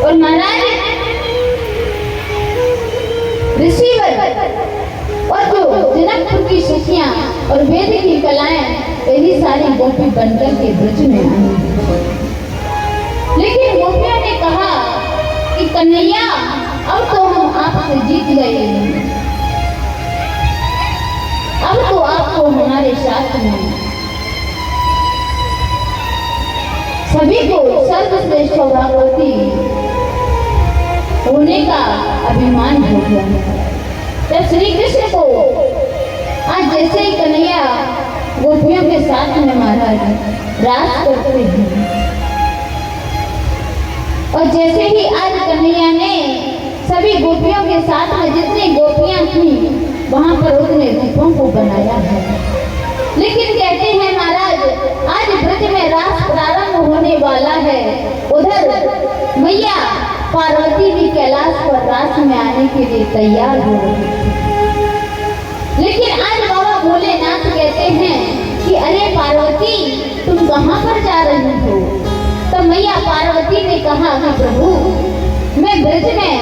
और महाराज ऋषिवर और जो जनकपुर की सखियां और वेद की कलाएं यही सारी गोपी बनकर के ब्रज में आई। लेकिन गोपियों ने कहा कि कन्हैया अब तो हम आपसे जीत गए, अब तो आपको हमारे साथ में सभी को सर्वश्रेष्ठ भगवती होने का अभिमान हो गया। तब श्री कृष्ण को आज जैसे ही कन्हैया गोपियों के साथ में महाराज रास करते हैं और जैसे ही आज कन्हैया ने सभी गोपियों के साथ में जितनी गोपियां थी वहां पर उतने रूपों को बनाया है। लेकिन कहते हैं महाराज आज ब्रज में रास प्रारंभ होने वाला है। उधर मैया पार्वती भी कैलाश पर रास में आने के लिए तैयार हो रही है। लेकिन आज बाबा भोलेनाथ कहते हैं कि अरे पार्वती तुम कहाँ पर जा रही हो? तो मैया पार्वती ने कहा कि प्रभु मैं ब्रज में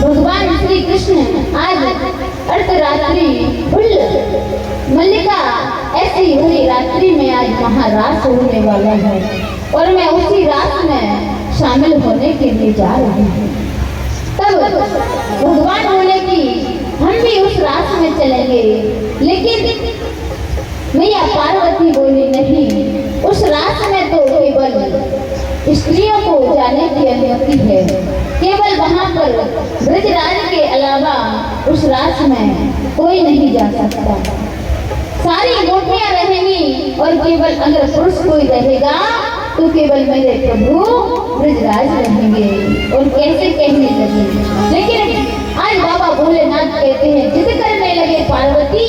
भगवान श्री कृष्ण आज अर्धरात्रि फुल मल्लिका ऐसी हुई रात्रि में आज महारास होने वाला है और मैं उसी रास में शामिल होने के लिए जा रही हूँ। तब भगवान बोले कि हम भी उस रास में चलेंगे। लेकिन मैया पार्वती बोली नहीं, उस रास में तो केवल स्त्रियों को जाने की अनुमति है, केवल वहाँ पर ब्रजराज के अलावा उस रास में कोई नहीं जा सकता। सारी गोपियां रहेंगी और केवल अगर पुरुष कोई रहेगा तो केवल मेरे प्रभु ब्रजराज रहेंगे। और कैसे कहने लगे, लेकिन आज बाबा भोलेनाथ कहते हैं जिद करने लगे पार्वती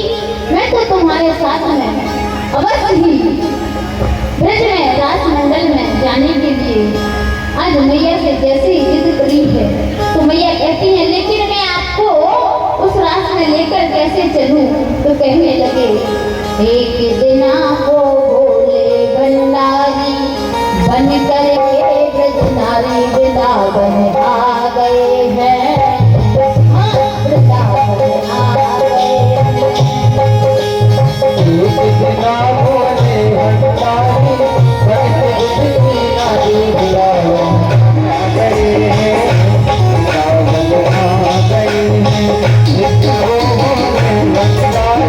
मैं तो तुम्हारे साथ में अवश्य ही ब्रज में रास मंडल में जाने के लिए आज मैया से जैसे ही जिद करी है तो मैया कहती है लेकिन मैं आपको उस रास में लेकर कैसे चलूं? तो कहने लगे एक दिन आपको भोले भंडारी बन करके ब्रज नारी वृंदावन आ गए हैं, वृंदावन आ गए हैं। एक दिन भोले भंडारी बन करके नारी वृंदावन आ गए हैं, वृंदावन आ गए हैं। एक भोले भंडारी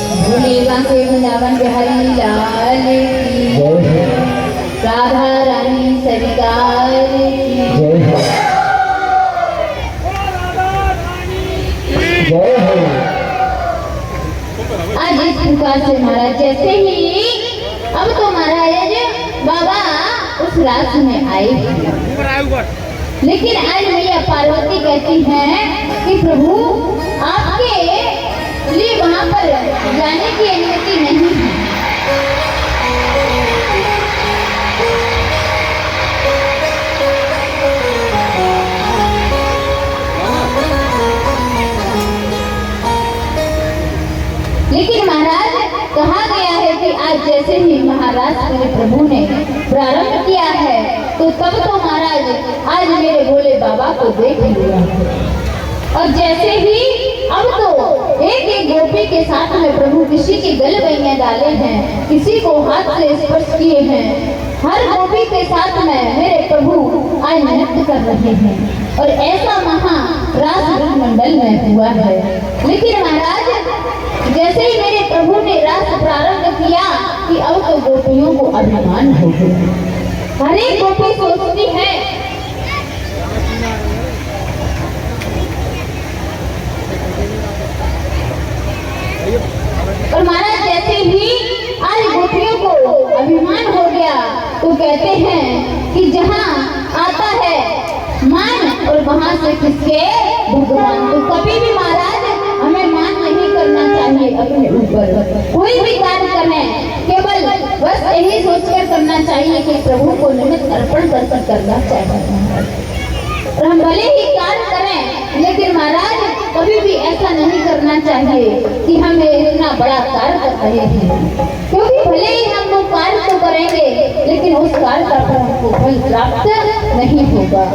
भोले बांके वृंदावन बिहारी लाल की, राधा रानी सरकार की। आज इस प्रकार से महाराज जैसे ही अब तो महाराज बाबा उस रात में आए, लेकिन आज मैया पार्वती कहती हैं कि प्रभु आपके लिए वहां पर जाने की अनुमति नहीं है। लेकिन महाराज कहा गया है कि आज जैसे ही महाराज मेरे प्रभु ने प्रारंभ किया है तो तब तो महाराज आज मेरे भोले बाबा को देख लिया, और जैसे ही अब तो एक एक गोपी के साथ में प्रभु किसी की गलबैया डाले हैं, किसी को हाथ से स्पर्श किए हैं, हर गोपी के साथ में मेरे प्रभु आज नृत्य कर रहे हैं, और ऐसा महा रास मंडल में हुआ है। लेकिन महाराज जैसे ही मेरे प्रभु ने रास प्रारंभ किया कि अब तो गोपियों को अभिमान हो गया। हर एक गोपी सोचती है और महाराज जैसे ही आज गोपियों को अभिमान हो गया तो कहते हैं कि जहाँ आता है मान और वहां से किसके भगवान। तो कभी भी महाराज हमें मान नहीं करना चाहिए अपने ऊपर, कोई भी कार्य करें केवल बस यही सोचकर करना चाहिए कि प्रभु को निमित्त अर्पण कर करना चाहिए, और हम भले ही कार्य करें लेकिन महाराज कभी भी ऐसा नहीं करना चाहिए कि हम इतना बड़ा कार्य कर रहे हैं, क्योंकि भले ही हम वो कार्य तो करेंगे लेकिन उस कार्य का फल हमको फल प्राप्त नहीं होगा।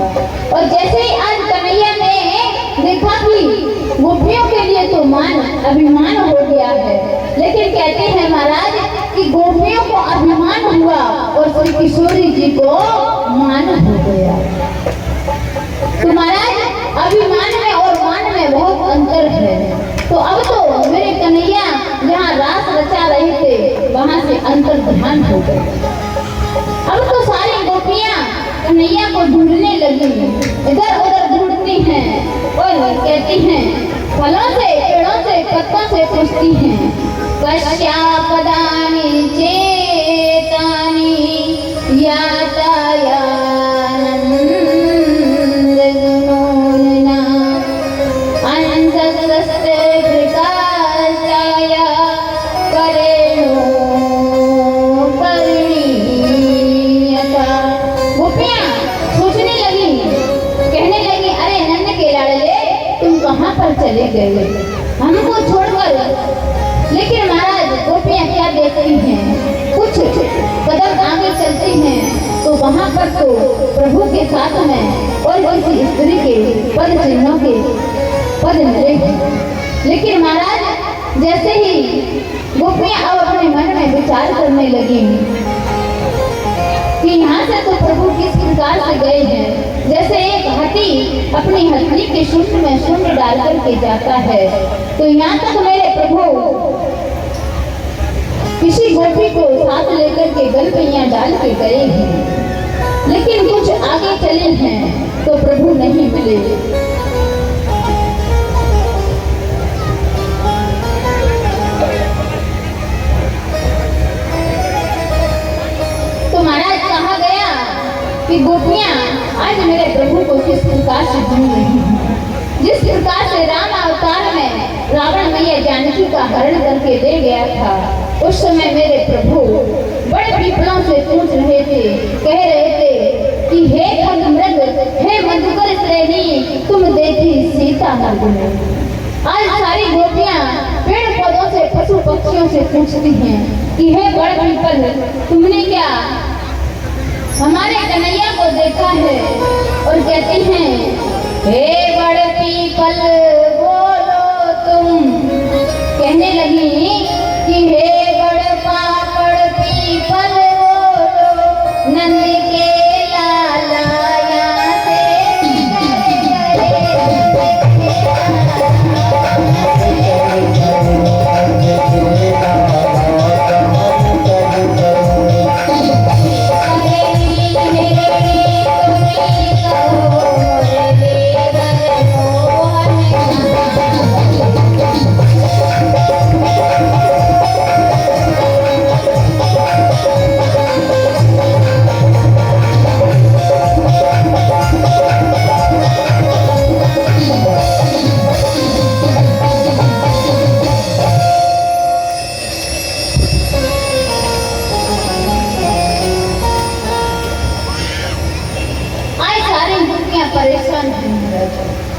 और जैसे ही आज कन्हैया ने देखा कि गोपियों के लिए तो मान अभिमान हो गया है, लेकिन कहते हैं महाराज कि गोपियों को अभिमान हुआ और श्री किशोरी जी को मान हो गया। तो महाराज अभिमान में और मान में बहुत अंतर है। तो अब तो मेरे कन्हैया जहाँ रास रचा रहे थे वहां से अंतर ध्यान हो गए। अब तो सारी गोपियां कन्हैया को ढूंढने लगी, इधर उधर ढूंढती हैं और कहती हैं, फलों से पेड़ों से पत्तों से पूछती हैं, कश्यापदानि चेतानि यातायानंद गुणोन्ना अंतस्ते प्रकाशाया करेणो करणीयता। गोपियां सोचने लगी, कहने लगी, अरे नंद के लाडले तुम कहाँ पर चले गए हमको छोड़कर। लेकिन महाराज गोपियां क्या देखती हैं, कुछ कदम आगे चलती हैं तो वहां पर तो प्रभु के साथ में और किसी स्त्री के पद चिन्हों के पद मिले। लेकिन महाराज जैसे ही गोपियां अब अपने मन में विचार करने लगी कि यहाँ से तो प्रभु किस प्रकार से गए हैं, जैसे एक हाथी अपनी हथनी के शुंड में शुंड डाल करके जाता है, तो यहाँ तक मेरे प्रभु किसी गोपी को साथ लेकर के गलपैया डाल के गए हैं, लेकिन कुछ आगे चले हैं तो प्रभु नहीं मिले। तो महाराज कहा गया कि गोपियां आज मेरे प्रभु को किस प्रकार से ढूंढ रही हैं। जिस प्रकार से राम अवतार में रावण मैया जानकी का हरण करके ले गया था, उस समय मेरे प्रभु बड़े पीपलों से पूछ रहे थे, कह रहे थे कि हे खगमृग, हे मधुकर श्रेणी, तुम देखी सीता मर्दनी। आज सारी गोपियां पेड़ पौधों से पशु पक्षियों से पूछती हैं कि हे बड़ पीपल, तुमने क्या हमारे कन्हैया को देखा है? और कहती हैं, हे बड़ पीपल बोलो तुम। कहने लगी कि हे बड़ पापड़ पीपल बोलो, नंद के लाला यहाँ से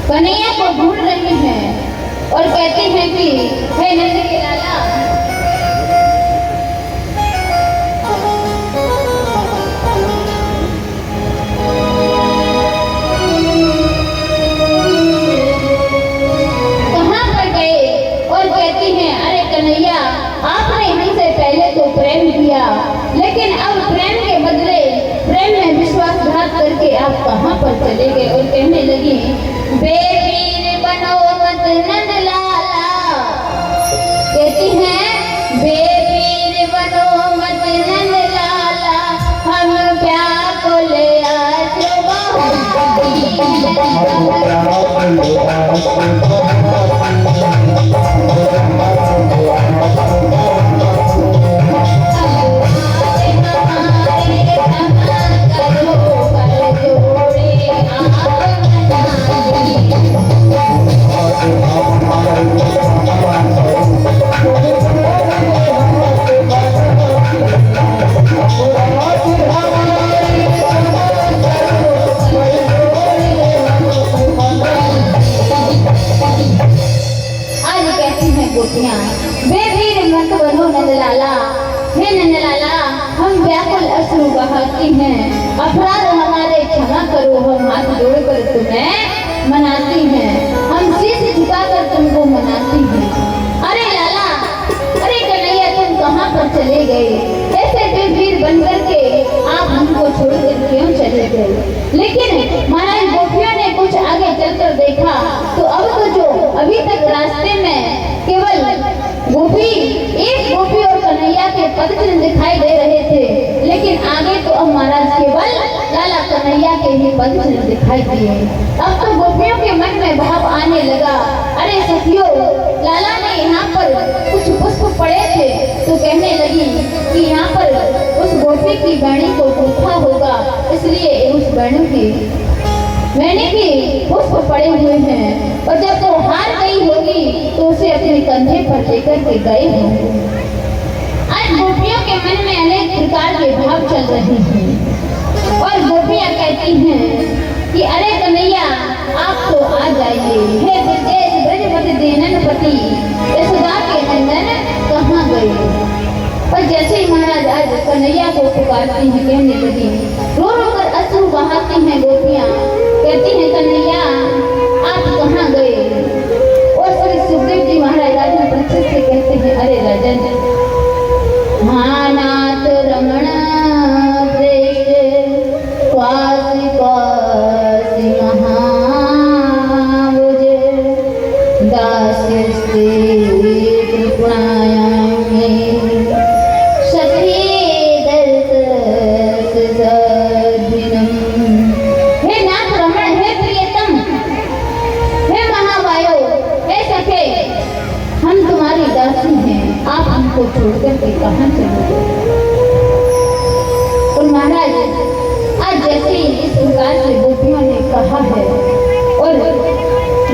कन्हैया को ढूंढ रही हैं और कहती हैं कि हे नंद के लाला, कहाँ पर गए? और कहती हैं अरे कन्हैया, आपने हमसे पहले तो प्रेम किया, लेकिन अब प्रेम के बदले प्रेम में विश्वासघात करके आप कहाँ पर चले गए? और कहने लगी बेवीर बनो मत नंद लाला, कहती हैं बेवीर बनो मत नंद लाला, हम व्याकुल आंसू बहाती हैं, अपराध हमारे क्षमा करो, हम हाथ जोड़कर तुम्हें मनाती हैं, हम शीश झुकाकर तुमको मनाती हैं। अरे लाला, अरे कन्हैया, तुम कहाँ पर चले गए? ऐसे बेवीर बनकर के आप हमको छोड़कर क्यों चले गए? लेकिन महाराज गोपियों ने कुछ आगे चलकर देखा तो अब तो जो अभी तक रास्ते में केवल गोपी, एक गोपी और कन्हैया के पदचिन्ह दिखाई दे रहे थे, लेकिन आगे तो अब महाराज केवल लाला कन्हैया के ही पदचिन्ह दिखाई दिए। अब तो गोपियों के मन में भाव आने लगा, अरे सखियों, लाला ने यहाँ पर कुछ पुष्प पड़े थे तो कहने लगी कि यहाँ पर उस गोपी की बैणी को टूटा होगा, इसलिए उस बैणी की पुष्प पड़े हुए हैं, और जब वो हार गई होगी तो उसे अपने कंधे पर लेकर के गए होंगे। आज गोपियों के मन में अनेक प्रकार के भाव चल रहे हैं और गोपियां कहती हैं कि अरे कन्हैया, आप तो आ जाइए, हे ब्रजेश ब्रजपति दीननपति, यशोदा के नंदन कहाँ गए? पर जैसे ही महाराज आज कन्हैया को पुकारती हैं, कहने लगी, रो रो कर अश्रु बहाती हैं गोपियां, कहती हैं कन्हैया आप कहाँ गए? और श्री सुखदेव जी महाराज राजन परीक्षित से कहते हैं, अरे राजन, महानाथ रमण प्रेष क्वासि क्वासि महाभुज दास्यस्ते कृपणायामे सखी दर्श सद्विनम्। हे नाथ रमण, हे प्रियतम, हे महावायो, हे सखे, हम तुम्हारी दासी हैं, आप हमको छोड़कर के कहाँ चले गए? और महाराज आज जैसे इस प्रकार से गोपियों ने कहा है, और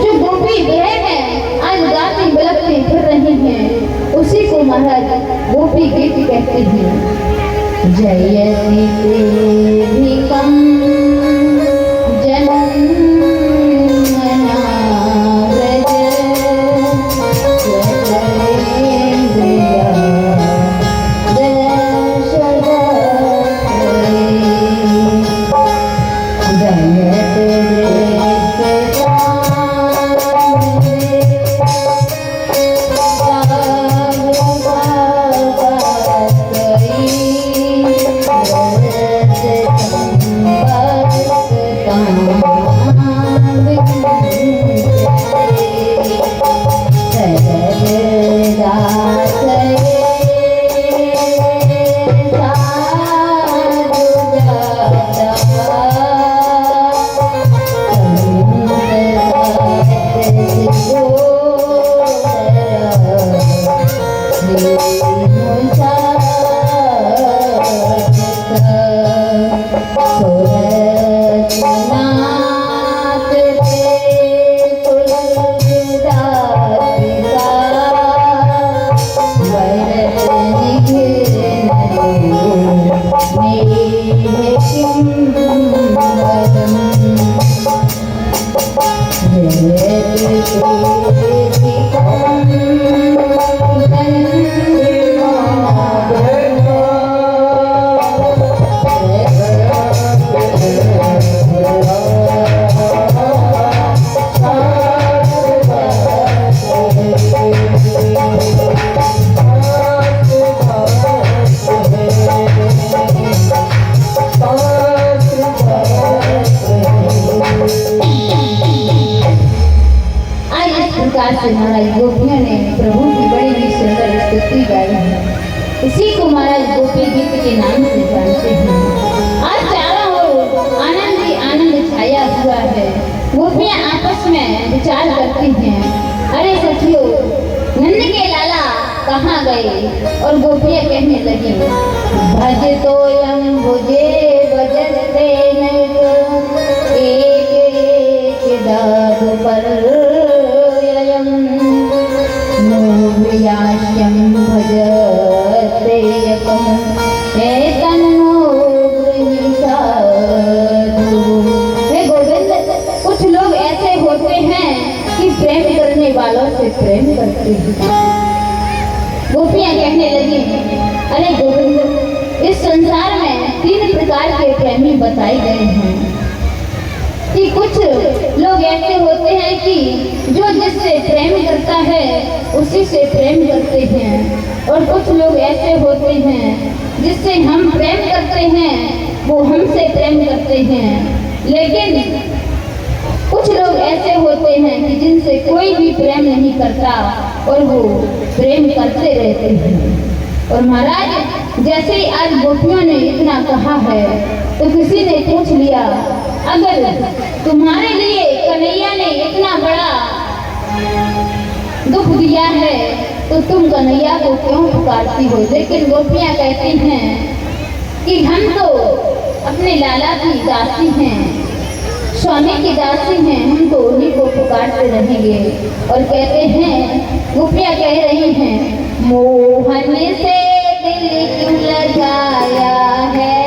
जो गोपी विरह में आज गाती बिलखती फिर रही हैं, उसी को महाराज गोपी गीत कहते हैं। जयति देविकम इसी को महाराज गोपी गीत के नाम से जानते हैं। आज चारों ओर आनंद ही आनंद छाया हुआ है। गोपियां आपस में विचार करती हैं, अरे सखियों, नंद के लाला कहाँ गए? और गोपियां कहने लगी, भज तो यम भुजे बजते नग, एक एक दाग पर यम मोहयाश्यम भजते यकम हे तन्नो गृहीता साधु। हे गोविंद, कुछ लोग ऐसे होते हैं कि प्रेम करने वालों से प्रेम करते हैं। गोपियां कहने लगी, अरे गोविंद, इस संसार में 3 प्रकार के प्रेमी बताए गए हैं कि कुछ लोग ऐसे होते हैं कि जो जिससे प्रेम करता है उसी से प्रेम करते हैं, और कुछ लोग ऐसे होते हैं जिससे हम प्रेम करते हैं वो हमसे प्रेम करते हैं। लेकिन कुछ लोग ऐसे होते हैं कि जिनसे कोई भी प्रेम नहीं करता और वो प्रेम करते रहते हैं। और महाराज, जैसे ही आज गोपियों ने इतना कहा है तो किसी ने पूछ लिया, अगर तुम्हारे लिए कन्हैया ने इतना बड़ा दुख दिया है तो तुम कन्हैया को क्यों पुकारती हो? लेकिन गोपियां कहती हैं कि हम तो अपने लाला की दासी हैं, स्वामी की दासी हैं, हम तो उन्हीं को पुकारते रहेंगे। और कहते हैं, गोपियां कह रही हैं, मोहन से दिल क्यों लगाया है?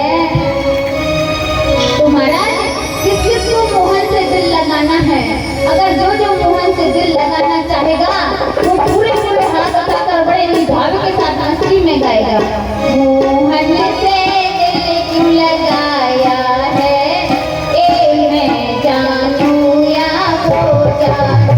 तो महाराज, किस किस को मोहन से दिल लगाना है? अगर जो मोहन से दिल लगाना चाहेगा वो पूरे पूरे हाथ उठाकर बड़े ही भाव के साथ बांसुरी में गाएगा, मोहन से दिल क्यों लगाया है, ए मैं जानू या वो जाने।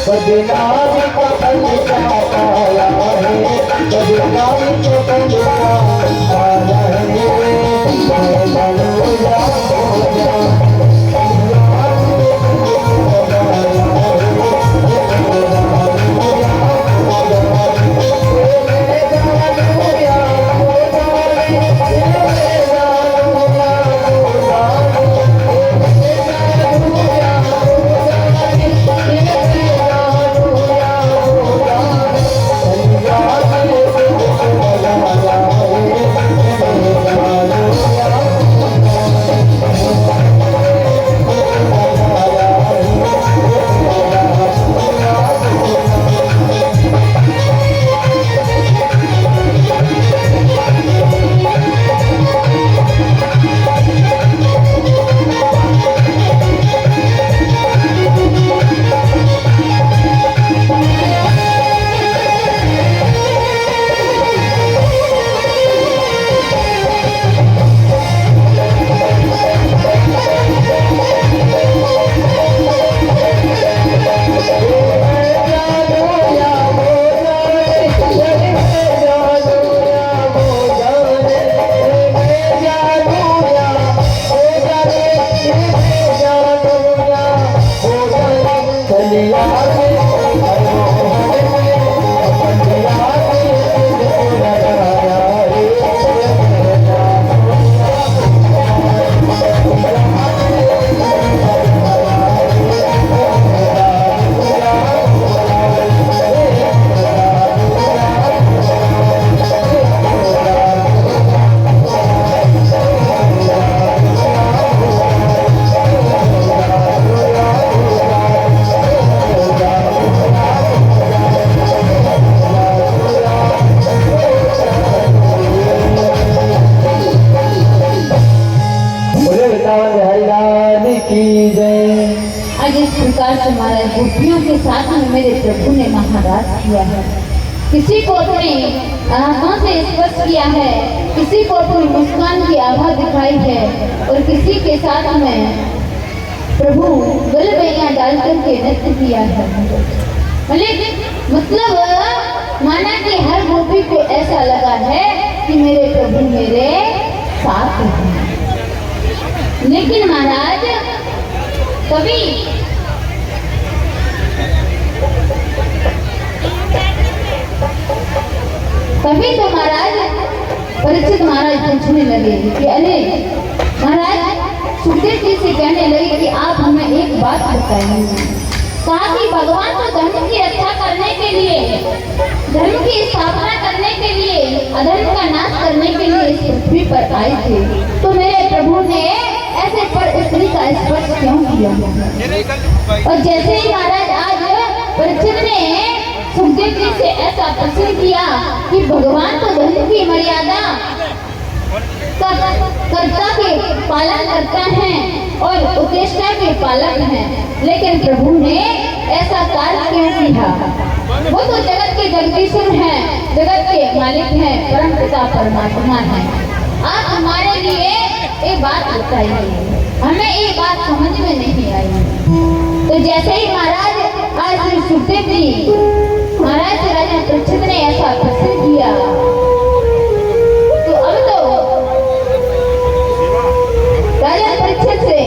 बदनामी का पंजा पाया है, बदनामी के पंजा पाया है। गोपियों के साथ में मेरे प्रभु ने महाराज किया है। किसी को अपने आंखों से स्पर्श किया है, किसी को अपनी मुस्कान की आभा दिखाई है, और किसी के साथ में प्रभु गलबैया डाल करके नृत्य किया है। मतलब माना कि हर गोपी को ऐसा लगा है कि मेरे प्रभु मेरे साथ हैं। लेकिन महाराज कभी तो महाराज परीक्षित महाराज पूछने लगे कि अरे महाराज, सुखदेव जी से कहने लगे कि आप हमें एक बात बताइए। कहा कि भगवान तो धर्म की रक्षा करने के लिए, धर्म की स्थापना करने के लिए, अधर्म का नाश करने के लिए इस पृथ्वी पर आए थे, तो मेरे प्रभु ने ऐसे पर स्त्री का स्पर्श क्यों किया? और जैसे ही महाराज आज परीक्षित ने सुखदेव जी से ऐसा प्रश्न किया कि भगवान तो धर्म की मर्यादा कर्ता के पालन करता है और उद्देश्य के पालक हैं, लेकिन प्रभु ने ऐसा कार्य क्यों किया? वो तो जगत के जगदीश्वर हैं, जगत के मालिक हैं, परम पिता परमात्मा हैं। आप हमारे लिए एक बात बताइए, हमें ये बात समझ में नहीं आई। तो जैसे ही महाराज आज श्री सुखदेव जी महाराज से राजा परीक्षित ने ऐसा प्रश्न किया, तो अब तो राजा परीक्षित से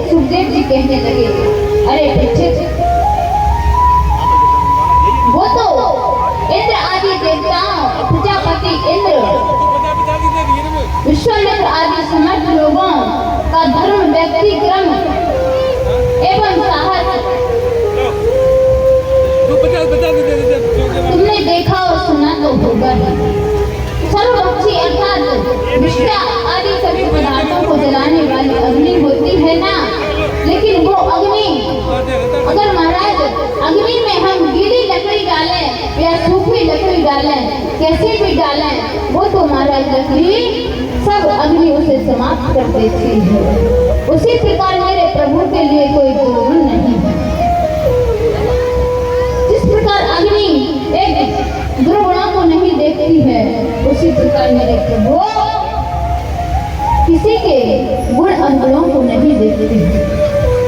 सुखदेव जी कहने लगे, अरे परीक्षित, वो तो इंद्र आदि देवताओं, प्रजापति इंद्र, विश्वामित्र आदि समर्थ लोगों का धर्म, व्यक्तिक्रम एवं साहस तुमने देखा और सुना तो होगा ही। सर्वभक्षी अर्थात विष्टा आदि सभी पदार्थों को जलाने वाली अग्नि होती है ना, लेकिन वो अग्नि अगर महाराज अग्नि में हम गीली लकड़ी डालें या सूखी लकड़ी डालें, कैसे भी डालें, वो तो महाराज लकड़ी सब अग्नि उसे समाप्त कर देती है। उसी प्रकार मेरे प्रभु के लिए कोई दुर्गुण नहीं है। जिस प्रकार अग्नि एक दुर्गुणों को नहीं देखती है, उसी प्रकार मेरे प्रभु किसी के गुण अवगुणों को नहीं देखती है।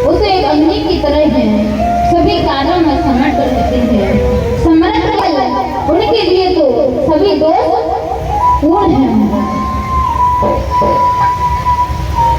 वो तो एक अग्नि की तरह है, सभी कार्यों में समर्थ सकते हैं। समर्थ उनके लिए तो सभी दोष पूर्ण है।